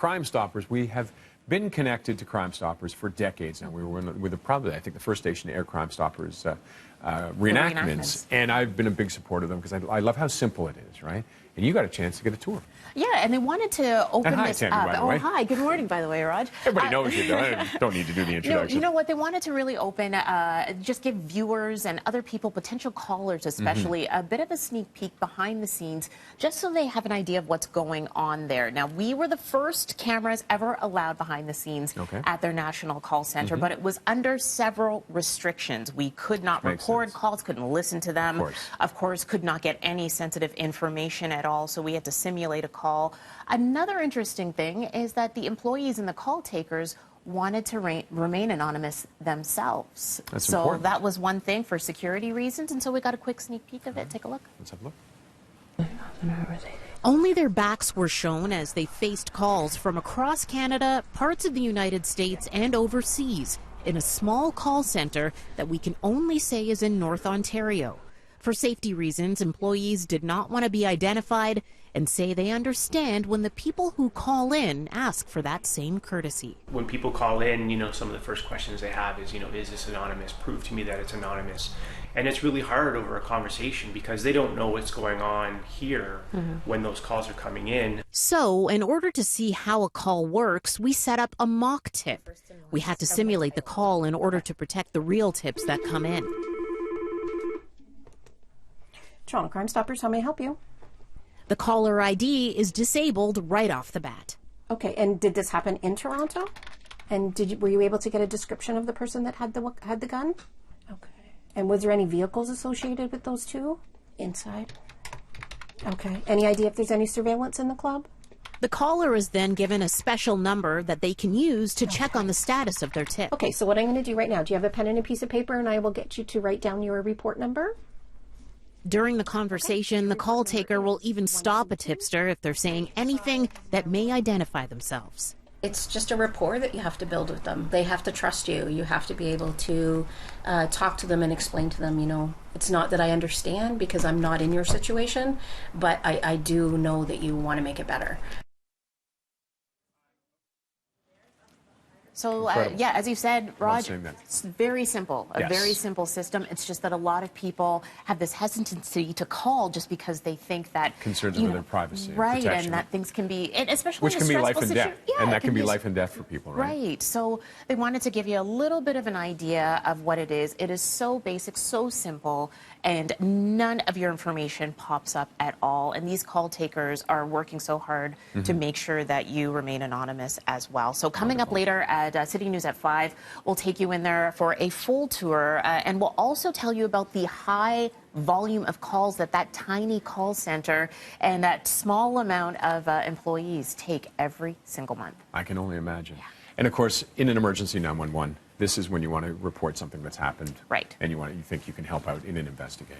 Crime Stoppers, we have been connected to Crime Stoppers for decades now. We were probably, I think, the first station to air Crime Stoppers reenactments. And I've been a big supporter of them because I love how simple it is, right? And you got a chance to get a tour. Yeah, and they wanted to open hi, this Tammy, up. by the Oh, way. hi. Good morning, by the way, Raj. Everybody knows you, though. I don't need to do the introduction. You know what? They wanted to really open, just give viewers and other people, potential callers especially, a bit of a sneak peek behind the scenes, just so they have an idea of what's going on there. Now, we were the first cameras ever allowed behind the scenes at their national call center, but it was under several restrictions. We could not record calls, couldn't listen to them. Of course, could not get any sensitive information at all, so we had to simulate a call. Another interesting thing is that the employees and the call takers wanted to remain anonymous themselves. That's so important. that was one thing for security reasons, and so we got a quick sneak peek of it. Take a look. Let's have a look. Only their backs were shown as they faced calls from across Canada, parts of the United States, and overseas in a small call center that we can only say is in North Ontario. For safety reasons, employees did not want to be identified and say they understand when the people who call in ask for that same courtesy. When people call in, some of the first questions they have is, is this anonymous? Prove to me that it's anonymous. And it's really hard over a conversation because they don't know what's going on here when those calls are coming in. So, in order to see how a call works, we set up a mock tip. We had to simulate the call in order to protect the real tips that come in. Toronto Crime Stoppers, how may I help you? The caller ID is disabled right off the bat. Okay, and did this happen in Toronto? And were you able to get a description of the person that had the gun? Okay. And was there any vehicles associated with those two inside? Okay. Any idea if there's any surveillance in the club? The caller is then given a special number that they can use to check on the status of their tip. Okay, so what I'm going to do right now, do you have a pen and a piece of paper, and I will get you to write down your report number? During the conversation, the call taker will even stop a tipster if they're saying anything that may identify themselves. It's just a rapport that you have to build with them. They have to trust you. You have to be able to talk to them and explain to them, it's not that I understand because I'm not in your situation, but I do know that you want to make it better. So, yeah, as you said, Raj, it's very simple, a very simple system. It's just that a lot of people have this hesitancy to call just because they think that... Concerns over their privacy. Right, and that things can be, especially which in a can be life stressful and death. situation. And that can be life and death for people, right? Right. So they wanted to give you a little bit of an idea of what it is. It is so basic, so simple, and none of your information pops up at all. And these call takers are working so hard to make sure that you remain anonymous as well. So coming up later at City News at 5, we'll take you in there for a full tour, and we'll also tell you about the high volume of calls that tiny call center and that small amount of employees take every single month. I can only imagine. Yeah. And of course, in an emergency 911, this is when you want to report something that's happened. Right. And you think you can help out in an investigation.